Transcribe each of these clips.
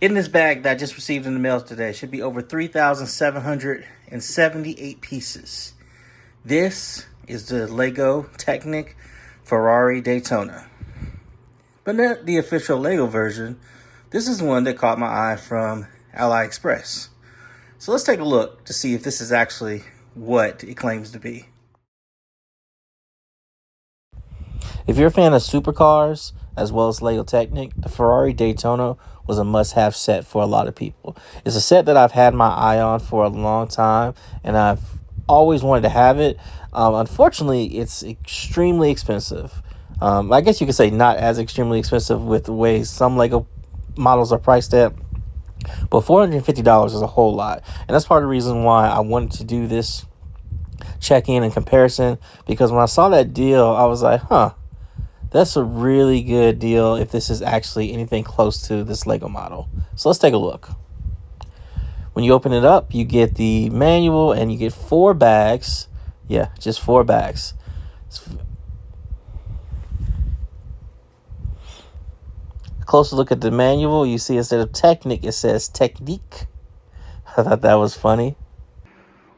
In this bag that I just received in the mail today should be over 3,778 pieces. This is the Lego Technic Ferrari Daytona. But not the official Lego version. This is one that caught my eye from AliExpress. So let's take a look to see if this is actually what it claims to be. If you're a fan of supercars, as well as Lego Technic, the Ferrari Daytona was a must-have set for a lot of people. It's a set that I've had my eye on for a long time, and I've always wanted to have it. Unfortunately, it's extremely expensive. I guess you could say not as extremely expensive with the way some Lego models are priced at, but $450 is a whole lot. And that's part of the reason why I wanted to do this check-in and comparison, because when I saw that deal, I was like, that's a really good deal if this is actually anything close to this Lego model. So let's take a look. When you open it up, you get the manual and you get 4 bags. Yeah, just 4 bags. Closer look at the manual, you see instead of Technic, it says Technique. I thought that was funny.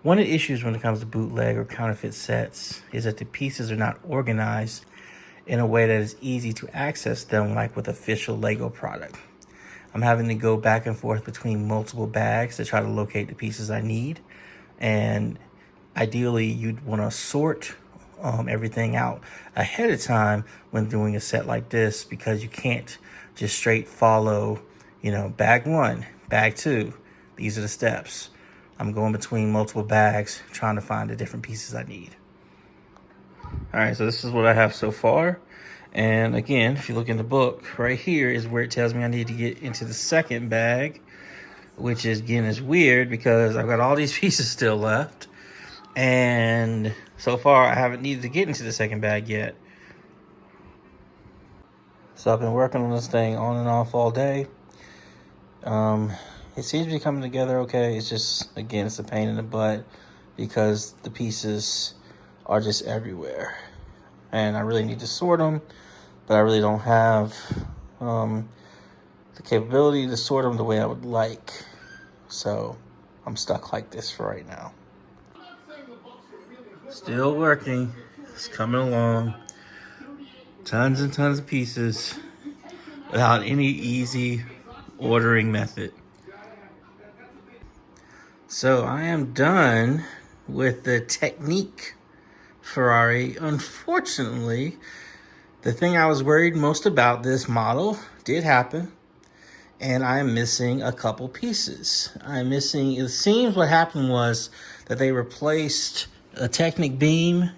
One of the issues when it comes to bootleg or counterfeit sets is that the pieces are not organized in a way that is easy to access them like with official Lego product. I'm having to go back and forth between multiple bags to try to locate the pieces I need. And ideally, you'd want to sort everything out ahead of time when doing a set like this, because you can't just straight follow, bag 1, bag 2. These are the steps. I'm going between multiple bags trying to find the different pieces I need. All right, so this is what I have so far. And again, if you look in the book, right here is where it tells me I need to get into the second bag, which is, again, is weird because I've got all these pieces still left. And so far, I haven't needed to get into the second bag yet. So I've been working on this thing on and off all day. It seems to be coming together okay. It's just, again, it's a pain in the butt because the pieces are just everywhere. And I really need to sort them, but I really don't have the capability to sort them the way I would like. So I'm stuck like this for right now. Still working. It's coming along. Tons and tons of pieces without any easy ordering method. So I am done with the Technique Ferrari. Unfortunately, the thing I was worried most about this model did happen, and I am missing a couple pieces. It seems what happened was that they replaced a Technic beam,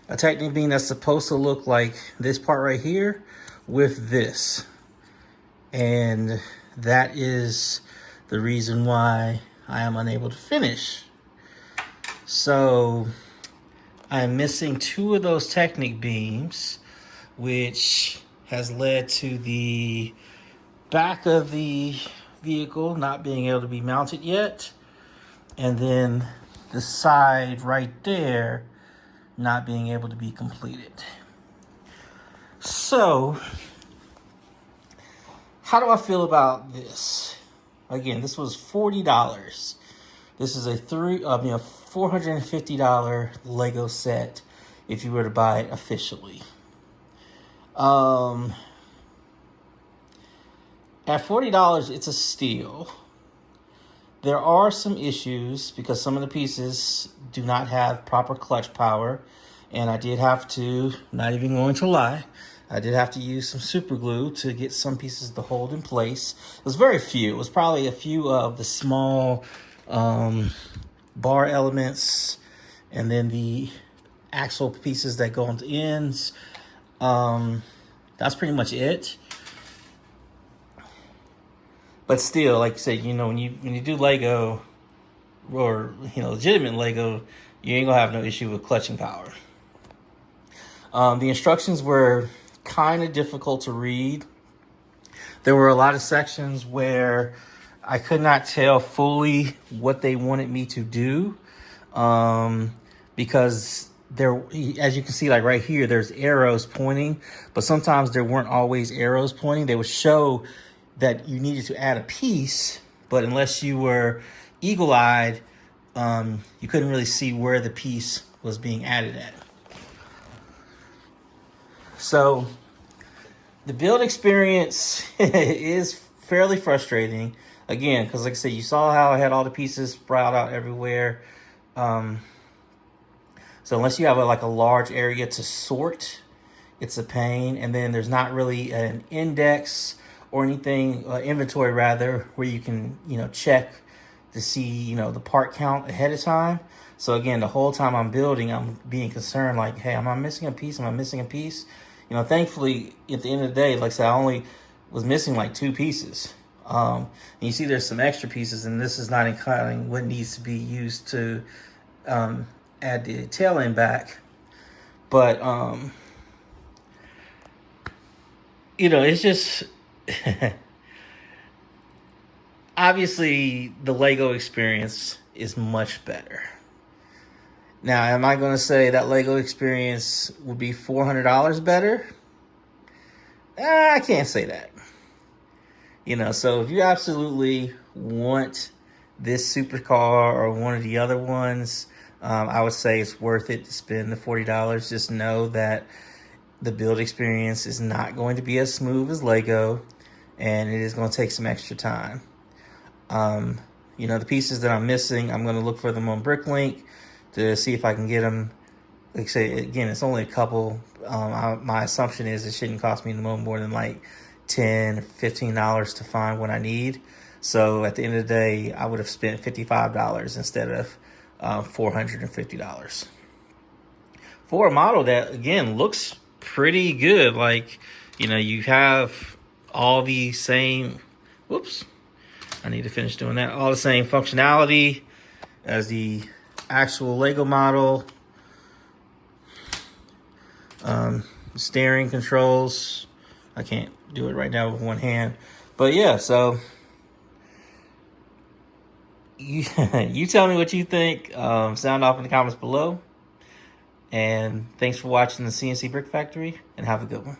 that's supposed to look like this part right here with this. And that is the reason why I am unable to finish. So I'm missing 2 of those Technic beams, which has led to the back of the vehicle not being able to be mounted yet. And then the side right there not being able to be completed. So how do I feel about this? Again, this was $40. This is a $450 Lego set if you were to buy it officially. At $40, it's a steal. There are some issues because some of the pieces do not have proper clutch power. And I did have to, not even going to lie, I did have to use some super glue to get some pieces to hold in place. It was very few. It was probably a few of the small bar elements and then the axle pieces that go on the ends. That's pretty much it. But still, like I said, when you do Lego or legitimate Lego, you ain't gonna have no issue with clutching power. The instructions were kind of difficult to read. There were a lot of sections where I could not tell fully what they wanted me to do, because there, as you can see, like right here, there's arrows pointing, but sometimes there weren't always arrows pointing. They would show that you needed to add a piece, but unless you were eagle-eyed, you couldn't really see where the piece was being added at. So the build experience is fairly frustrating. Again, because like I said, you saw how I had all the pieces sprout out everywhere. So unless you have like a large area to sort, it's a pain. And then there's not really an index or anything, inventory rather, where you can, check to see, the part count ahead of time. So again, the whole time I'm building, I'm being concerned like, hey, am I missing a piece? Am I missing a piece? Thankfully, at the end of the day, like I said, I only was missing like 2 pieces. And you see there's some extra pieces, and this is not including what needs to be used to add the tail end back. But, it's just, obviously the Lego experience is much better. Now, am I going to say that Lego experience would be $400 better? I can't say that. So if you absolutely want this supercar or one of the other ones, I would say it's worth it to spend the $40. Just know that the build experience is not going to be as smooth as Lego, and it is going to take some extra time. The pieces that I'm missing, I'm going to look for them on Bricklink to see if I can get them. Like I say, again, it's only a couple. My assumption is it shouldn't cost me no more than like $10 or $15 to find what I need. So at the end of the day, I would have spent $55 instead of $450 for a model that, again, looks pretty good. Like, you have all the same, whoops, I need to finish doing that. All the same functionality as the actual Lego model. Steering controls. I can't do it right now with one hand. But yeah, so you tell me what you think. Sound off in the comments below. And thanks for watching the CNC Brick Factory, and have a good one.